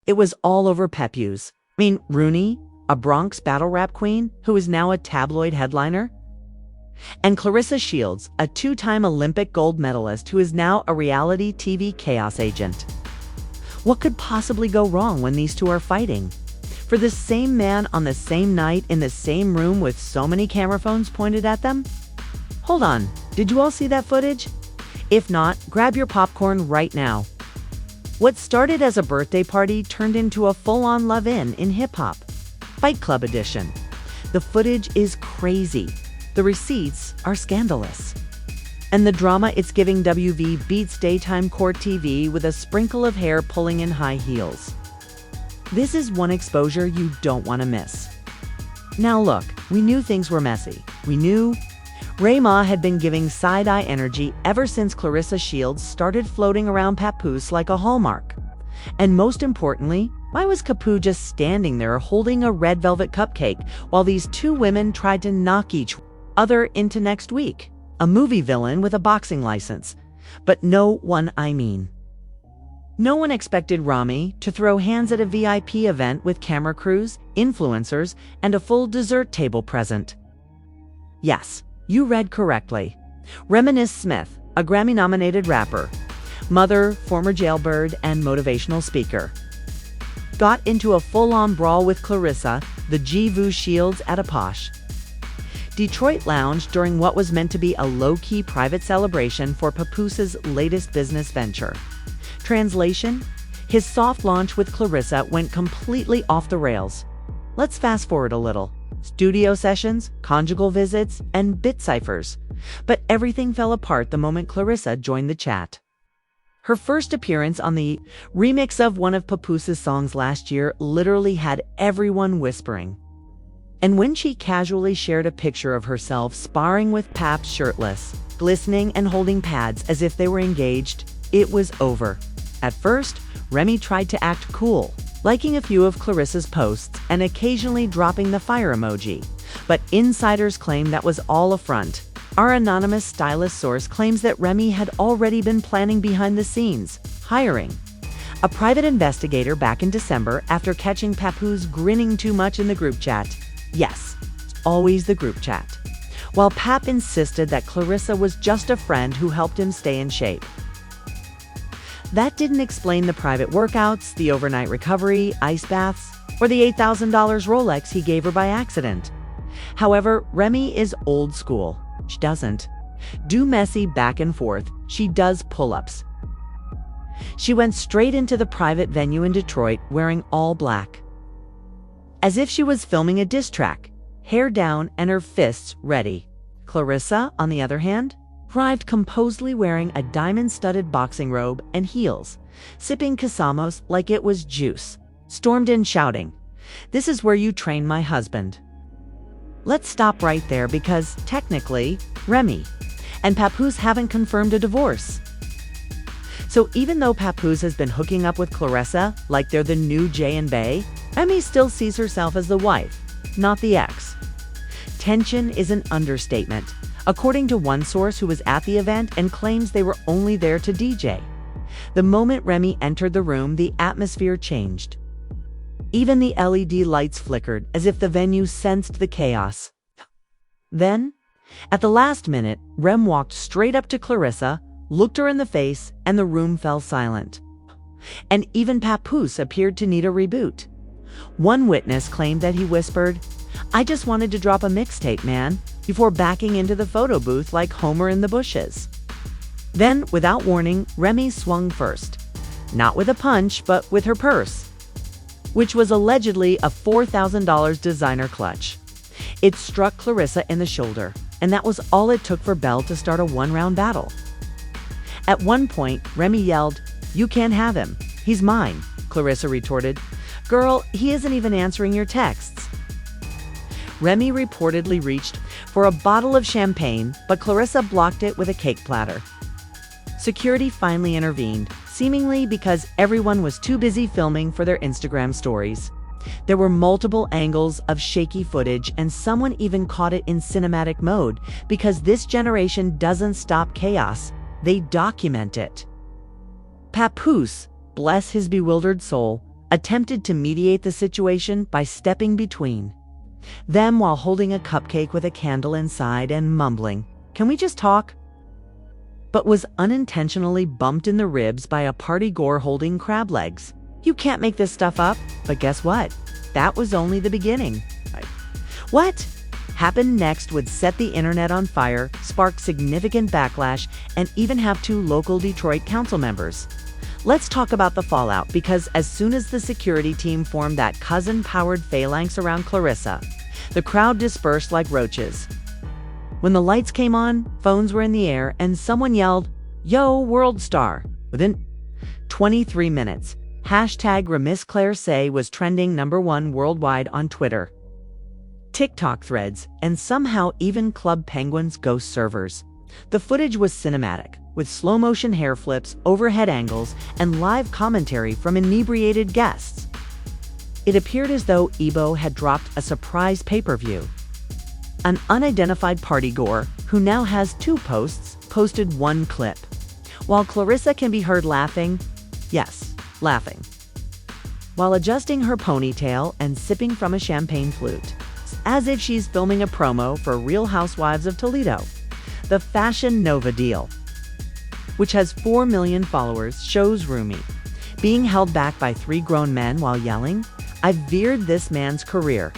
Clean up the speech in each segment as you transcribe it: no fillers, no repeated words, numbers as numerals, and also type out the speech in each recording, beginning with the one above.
It was all over Papoose. Rooney, a Bronx battle rap queen who is now a tabloid headliner, and Claressa Shields, a two-time Olympic gold medalist who is now a reality TV chaos agent. What could possibly go wrong when these two are fighting? For the same man on the same night in the same room with so many camera phones pointed at them? Hold on, did you all see that footage? If not, grab your popcorn right now. What started as a birthday party turned into a full-on love-in hip-hop. Fight Club edition. The footage is crazy. The receipts are scandalous. And the drama it's giving WV beats daytime court TV with a sprinkle of hair pulling in high heels. This is one exposure you don't want to miss. Now look, we knew things were messy. We knew Remy had been giving side-eye energy ever since Claressa Shields started floating around Papoose like a hallmark. And most importantly, why was Papoose just standing there holding a red velvet cupcake while these two women tried to knock each other into next week? A movie villain with a boxing license. But no one expected Remy to throw hands at a VIP event with camera crews, influencers, and a full dessert table present. Yes, you read correctly. Remy Smith, a Grammy-nominated rapper, mother, former jailbird, and motivational speaker, got into a full-on brawl with Claressa, the G-Vu Shields, at a posh Detroit lounge during what was meant to be a low-key private celebration for Papoose's latest business venture. Translation: his soft launch with Claressa went completely off the rails. Let's fast forward a little. Studio sessions, conjugal visits, and bit ciphers. But everything fell apart the moment Claressa joined the chat. Her first appearance on the remix of one of Papoose's songs last year literally had everyone whispering. And when she casually shared a picture of herself sparring with Paps shirtless, glistening and holding pads as if they were engaged, it was over. At first, Remy tried to act cool, liking a few of Claressa's posts and occasionally dropping the fire emoji. But insiders claim that was all a front. Our anonymous stylist source claims that Remy had already been planning behind the scenes, hiring a private investigator back in December after catching Papoose grinning too much in the group chat. Yes, always the group chat. While Pap insisted that Claressa was just a friend who helped him stay in shape. That didn't explain the private workouts, the overnight recovery, ice baths, or the $8,000 Rolex he gave her by accident. However, Remy is old school. She doesn't do messy back and forth. She does pull-ups. She went straight into the private venue in Detroit wearing all black, as if she was filming a diss track, hair down and her fists ready. Claressa, on the other hand, arrived composedly wearing a diamond-studded boxing robe and heels, sipping Casamos like it was juice, stormed in shouting, "This is where you train my husband." Let's stop right there because, technically, Remy and Papoose haven't confirmed a divorce. So even though Papoose has been hooking up with Claressa like they're the new Jay and Bey, Remy still sees herself as the wife, not the ex. Tension is an understatement, according to one source who was at the event and claims they were only there to DJ. The moment Remy entered the room, the atmosphere changed. Even the LED lights flickered as if the venue sensed the chaos. Then, at the last minute, Rem walked straight up to Claressa, looked her in the face, and the room fell silent. And even Papoose appeared to need a reboot. One witness claimed that he whispered, "I just wanted to drop a mixtape, man," before backing into the photo booth like Homer in the bushes. Then, without warning, Remy swung first. Not with a punch, but with her purse, which was allegedly a $4,000 designer clutch. It struck Claressa in the shoulder, and that was all it took for Bell to start a one-round battle. At one point, Remy yelled, "You can't have him. He's mine," Claressa retorted. "Girl, he isn't even answering your texts." Remy reportedly reached for a bottle of champagne, but Claressa blocked it with a cake platter. Security finally intervened, seemingly because everyone was too busy filming for their Instagram stories. There were multiple angles of shaky footage, and someone even caught it in cinematic mode because this generation doesn't stop chaos, they document it. Papoose, bless his bewildered soul, attempted to mediate the situation by stepping between them while holding a cupcake with a candle inside and mumbling, "Can we just talk?" But was unintentionally bumped in the ribs by a party-goer holding crab legs. You can't make this stuff up, but guess what? That was only the beginning. What happened next would set the internet on fire, spark significant backlash, and even have 2 local Detroit council members. Let's talk about the fallout, because as soon as the security team formed that cousin-powered phalanx around Claressa, the crowd dispersed like roaches. When the lights came on, phones were in the air, and someone yelled, "Yo, world star!" Within 23 minutes, hashtag #RemyClaressa was trending #1 worldwide on Twitter, TikTok threads, and somehow even Club Penguin's ghost servers. The footage was cinematic, with slow-motion hair flips, overhead angles, and live commentary from inebriated guests. It appeared as though Ebo had dropped a surprise pay-per-view. An unidentified party-goer, who now has 2 posts, posted 1 clip. While Claressa can be heard laughing, yes, laughing, while adjusting her ponytail and sipping from a champagne flute, as if she's filming a promo for Real Housewives of Toledo. The Fashion Nova deal, which has 4 million followers, shows Remy being held back by 3 grown men while yelling, "I've veered this man's career.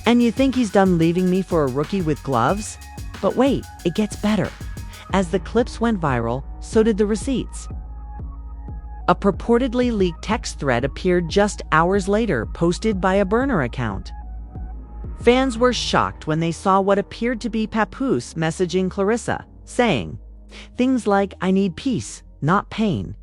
And you think he's done leaving me for a rookie with gloves?" But wait, it gets better. As the clips went viral, so did the receipts. A purportedly leaked text thread appeared just hours later, posted by a burner account. Fans were shocked when they saw what appeared to be Papoose messaging Claressa, saying things like, "I need peace, not pain.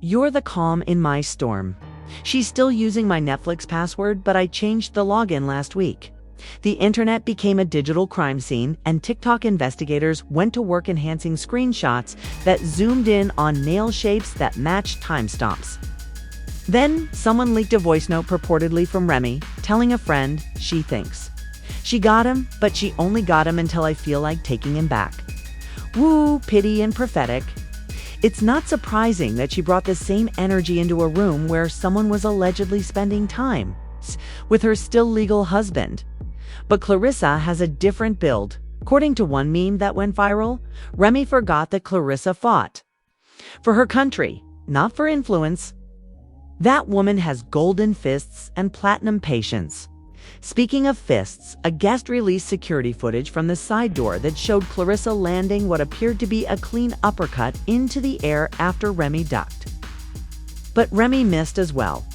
You're the calm in my storm." She's still using my Netflix password, but I changed the login last week. The internet became a digital crime scene, and TikTok investigators went to work enhancing screenshots that zoomed in on nail shapes that matched timestamps. Then, someone leaked a voice note purportedly from Remy, telling a friend she thinks she got him, but she only got him until I feel like taking him back. Woo, pity and prophetic. It's not surprising that she brought the same energy into a room where someone was allegedly spending time with her still legal husband. But Claressa has a different build. According to one meme that went viral, Remy forgot that Claressa fought for her country, not for influence. That woman has golden fists and platinum patience. Speaking of fists, a guest released security footage from the side door that showed Claressa landing what appeared to be a clean uppercut into the air after Remy ducked. But Remy missed as well.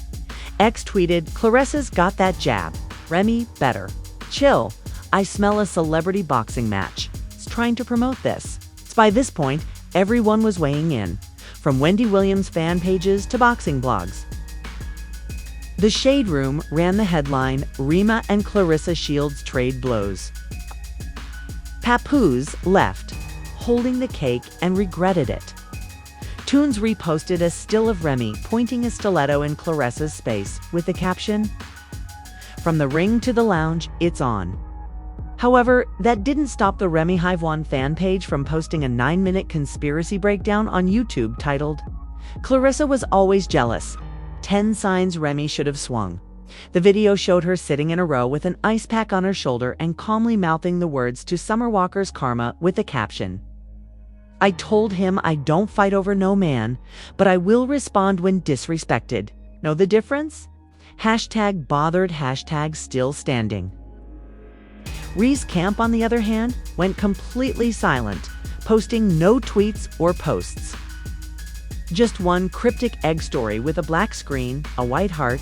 X tweeted, "Claressa's got that jab. Remy, better. Chill. I smell a celebrity boxing match." It's trying to promote this. It's by this point, everyone was weighing in, from Wendy Williams fan pages to boxing blogs. The Shade Room ran the headline, "Remy and Claressa Shields trade blows." Papoose left, holding the cake, and regretted it. Toons reposted a still of Remy pointing a stiletto in Claressa's space with the caption, "From the ring to the lounge, it's on." However, that didn't stop the Remy Hive1 fan page from posting a 9-minute conspiracy breakdown on YouTube titled, "Claressa was always jealous. 10 signs Remy should have swung." The video showed her sitting in a row with an ice pack on her shoulder and calmly mouthing the words to Summer Walker's Karma with the caption, "I told him I don't fight over no man, but I will respond when disrespected. Know the difference? Hashtag bothered, hashtag still standing." Reese Camp, on the other hand, went completely silent, posting no tweets or posts. Just one cryptic egg story with a black screen, a white heart,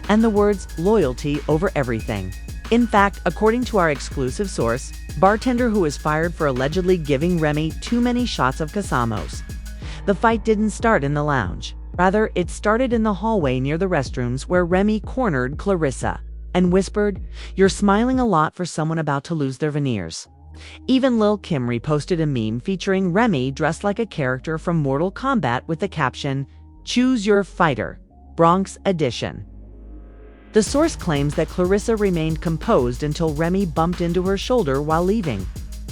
and the words "loyalty over everything." In fact, according to our exclusive source, bartender who was fired for allegedly giving Remy too many shots of Casamos. The fight didn't start in the lounge. Rather, it started in the hallway near the restrooms where Remy cornered Claressa and whispered, "You're smiling a lot for someone about to lose their veneers." Even Lil Kim reposted a meme featuring Remy dressed like a character from Mortal Kombat with the caption, "Choose your fighter, Bronx Edition." The source claims that Claressa remained composed until Remy bumped into her shoulder while leaving,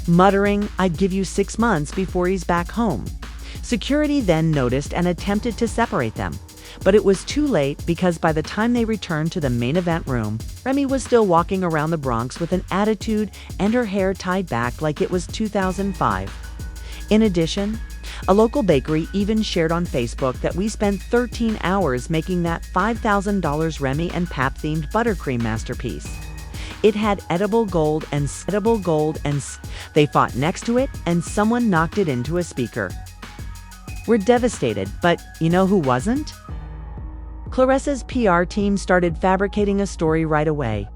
muttering, "I'd give you 6 months before he's back home." Security then noticed and attempted to separate them, But it was too late because by the time they returned to the main event room, Remy was still walking around the Bronx with an attitude and her hair tied back like it was 2005. In addition, a local bakery even shared on Facebook that we spent 13 hours making that $5,000 Remy and Pap-themed buttercream masterpiece. It had edible gold and they fought next to it and someone knocked it into a speaker. We're devastated, but you know who wasn't? Claressa's PR team started fabricating a story right away,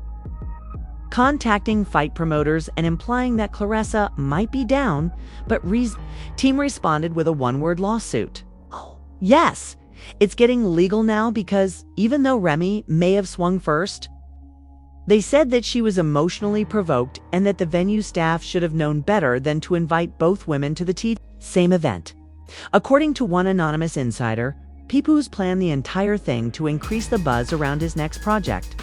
contacting fight promoters and implying that Claressa might be down, but team responded with a one-word lawsuit. Oh, yes, it's getting legal now because even though Remy may have swung first, they said that she was emotionally provoked and that the venue staff should have known better than to invite both women to the same event. According to one anonymous insider, Papoose planned the entire thing to increase the buzz around his next project.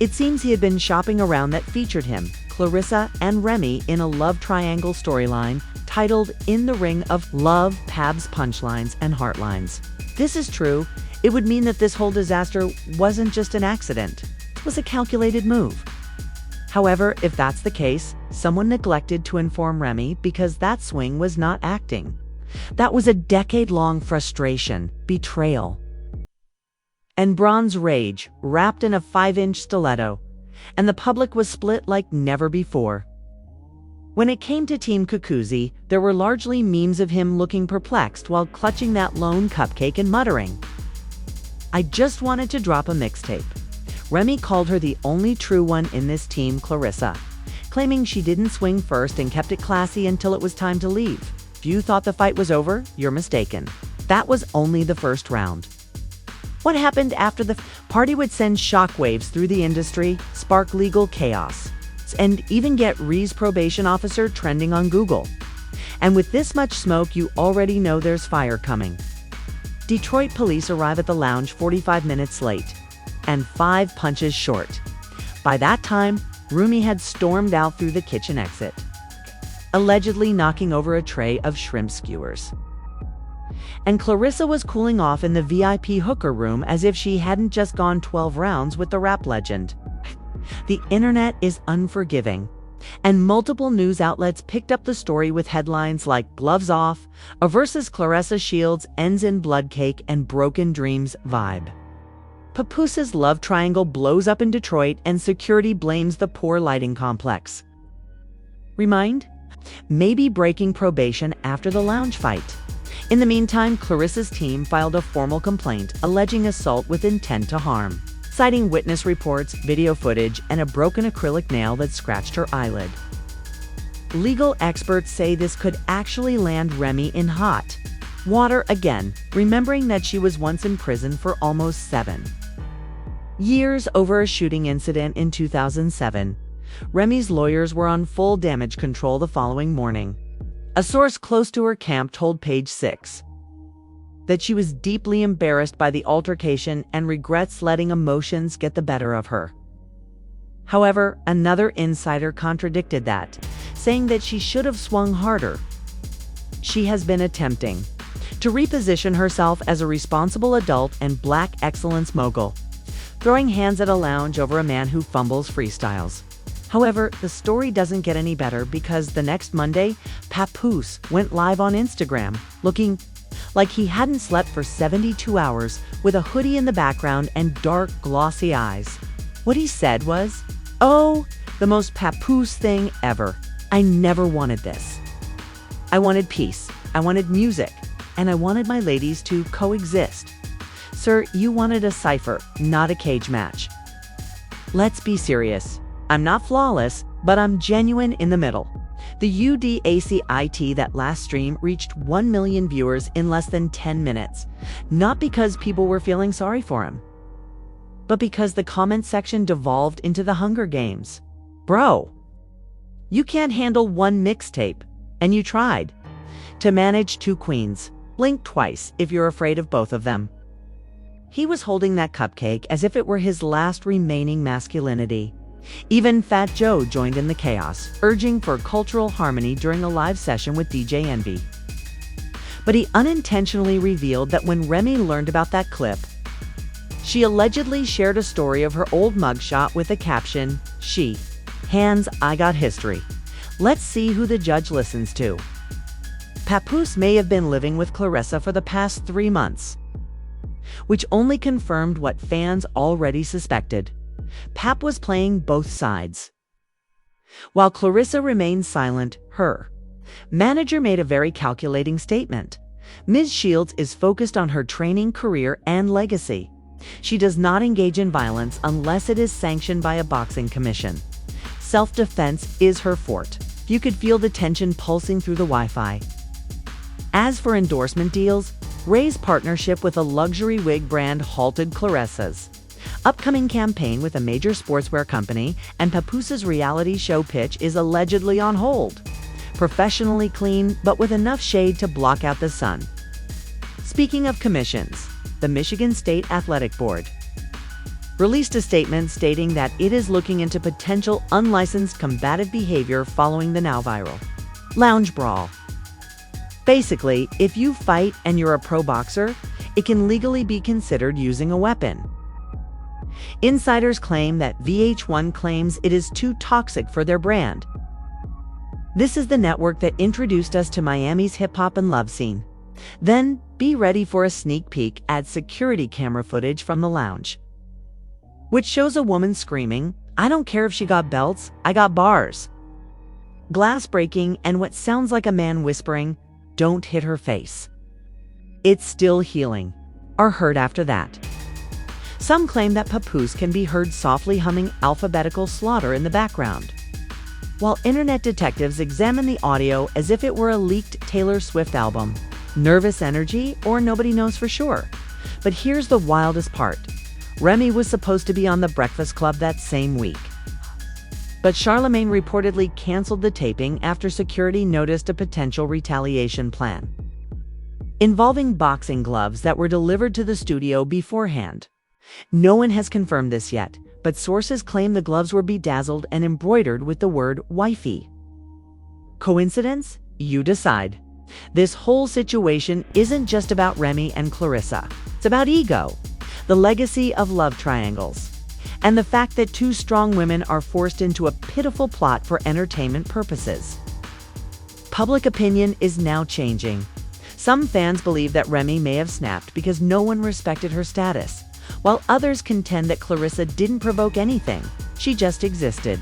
It seems he had been shopping around that featured him, Claressa, and Remy in a love triangle storyline titled In the Ring of Love, Pabs, Punchlines, and Heartlines. If this is true, it would mean that this whole disaster wasn't just an accident. It was a calculated move. However, if that's the case, someone neglected to inform Remy because that swing was not acting. That was a decade-long frustration, betrayal, and bronze rage wrapped in a 5-inch stiletto, and the public was split like never before. When it came to Team Cucuzzi, there were largely memes of him looking perplexed while clutching that lone cupcake and muttering, "I just wanted to drop a mixtape." Remy called her the only true one in this team, Claressa, claiming she didn't swing first and kept it classy until it was time to leave. If you thought the fight was over, you're mistaken. That was only the first round. What happened after the party would send shockwaves through the industry, spark legal chaos, and even get Ree's probation officer trending on Google. And with this much smoke, you already know there's fire coming. Detroit police arrive at the lounge 45 minutes late and 5 punches short. By that time, Remy had stormed out through the kitchen exit, allegedly knocking over a tray of shrimp skewers. And Claressa was cooling off in the VIP hooker room as if she hadn't just gone 12 rounds with the rap legend. The internet is unforgiving, and multiple news outlets picked up the story with headlines like "Gloves Off," "A versus Claressa Shields ends in blood cake and broken dreams vibe." Papoose's love triangle blows up in Detroit and security blames the poor lighting complex. Remind? Maybe breaking probation after the lounge fight. In the meantime, Claressa's team filed a formal complaint alleging assault with intent to harm, citing witness reports, video footage, and a broken acrylic nail that scratched her eyelid. Legal experts say this could actually land Remy in hot water again, remembering that she was once in prison for almost 7 years over a shooting incident in 2007. Remy's lawyers were on full damage control the following morning. A source close to her camp told Page 6 that she was deeply embarrassed by the altercation and regrets letting emotions get the better of her. However, another insider contradicted that, saying that she should have swung harder. She has been attempting to reposition herself as a responsible adult and black excellence mogul, throwing hands at a lounge over a man who fumbles freestyles. However, the story doesn't get any better because the next Monday, Papoose went live on Instagram, looking like he hadn't slept for 72 hours with a hoodie in the background and dark, glossy eyes. What he said was, "Oh, the most Papoose thing ever. I never wanted this. I wanted peace, I wanted music, and I wanted my ladies to coexist. Sir, you wanted a cipher, not a cage match. Let's be serious. I'm not flawless, but I'm genuine in the middle." The UDACIT that last stream reached 1 million viewers in less than 10 minutes, not because people were feeling sorry for him, but because the comment section devolved into the Hunger Games. Bro, you can't handle one mixtape, and you tried to manage 2 queens. Blink twice if you're afraid of both of them. He was holding that cupcake as if it were his last remaining masculinity. Even Fat Joe joined in the chaos, urging for cultural harmony during a live session with DJ Envy. But he unintentionally revealed that when Remy learned about that clip, she allegedly shared a story of her old mugshot with the caption, "She, hands, I got history. Let's see who the judge listens to." Papoose may have been living with Claressa for the past 3 months, which only confirmed what fans already suspected. Pap was playing both sides. While Claressa remained silent, her manager made a very calculating statement. Ms. Shields is focused on her training, career, and legacy. She does not engage in violence unless it is sanctioned by a boxing commission. Self-defense is her forte. You could feel the tension pulsing through the Wi-Fi. As for endorsement deals, Ray's partnership with a luxury wig brand halted Claressa's upcoming campaign with a major sportswear company, and Papoose's reality show pitch is allegedly on hold. Professionally clean, but with enough shade to block out the sun. Speaking of commissions, the Michigan State Athletic Board released a statement stating that it is looking into potential unlicensed combative behavior following the now viral lounge brawl. Basically, if you fight and you're a pro boxer, it can legally be considered using a weapon. Insiders claim that VH1 claims it is too toxic for their brand. This is the network that introduced us to Miami's hip-hop and love scene. Then, be ready for a sneak peek at security camera footage from the lounge, which shows a woman screaming, "I don't care if she got belts, I got bars." Glass breaking and what sounds like a man whispering, "Don't hit her face. It's still healing," are heard after that. Some claim that Papoose can be heard softly humming alphabetical slaughter in the background, while internet detectives examine the audio as if it were a leaked Taylor Swift album. Nervous energy, or nobody knows for sure. But here's the wildest part. Remy was supposed to be on The Breakfast Club that same week, but Charlemagne reportedly canceled the taping after security noticed a potential retaliation plan involving boxing gloves that were delivered to the studio beforehand. No one has confirmed this yet, but sources claim the gloves were bedazzled and embroidered with the word "wifey." Coincidence? You decide. This whole situation isn't just about Remy and Claressa. It's about ego, the legacy of love triangles, and the fact that two strong women are forced into a pitiful plot for entertainment purposes. Public opinion is now changing. Some fans believe that Remy may have snapped because no one respected her status, while others contend that Claressa didn't provoke anything, she just existed.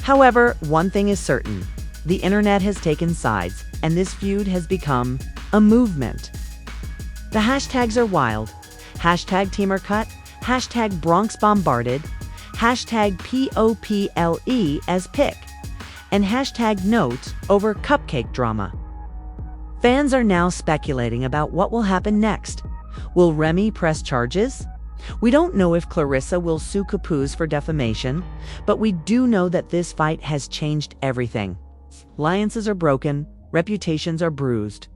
However, one thing is certain. The internet has taken sides, and this feud has become a movement. The hashtags are wild. Hashtag Team are cut, hashtag Bronx bombarded, hashtag POPLE as pick, and hashtag note over cupcake drama. Fans are now speculating about what will happen next. Will Remy press charges? We don't know if Claressa will sue Papoose for defamation, but we do know that this fight has changed everything. Alliances are broken, reputations are bruised.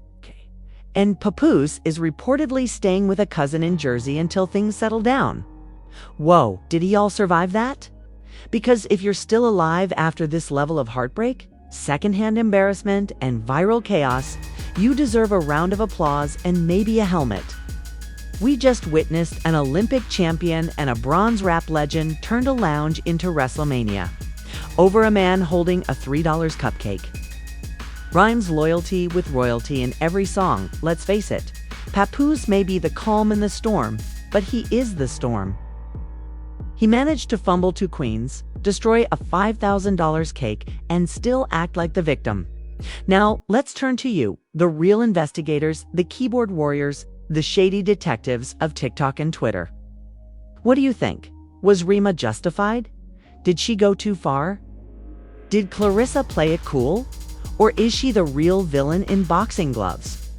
And Papoose is reportedly staying with a cousin in Jersey until things settle down. Whoa, did he all survive that? Because if you're still alive after this level of heartbreak, secondhand embarrassment, and viral chaos, you deserve a round of applause and maybe a helmet. We just witnessed an Olympic champion and a bronze rap legend turned a lounge into WrestleMania over a man holding a $3 cupcake. Rhymes loyalty with royalty in every song, let's face it. Papoose may be the calm in the storm, but he is the storm. He managed to fumble two queens, destroy a $5,000 cake, and still act like the victim. Now, let's turn to you, the real investigators, the keyboard warriors, the shady detectives of TikTok and Twitter. What do you think? Was Remy justified? Did she go too far? Did Claressa play it cool? Or is she the real villain in boxing gloves?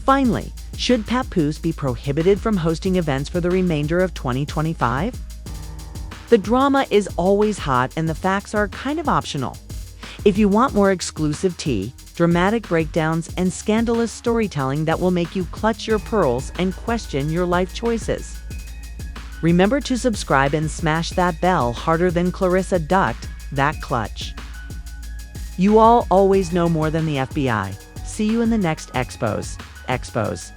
Finally, should Papoose be prohibited from hosting events for the remainder of 2025? The drama is always hot and the facts are kind of optional. If you want more exclusive tea, dramatic breakdowns, and scandalous storytelling that will make you clutch your pearls and question your life choices, remember to subscribe and smash that bell harder than Claressa ducked that clutch. You all always know more than the FBI. See you in the next expos. expos.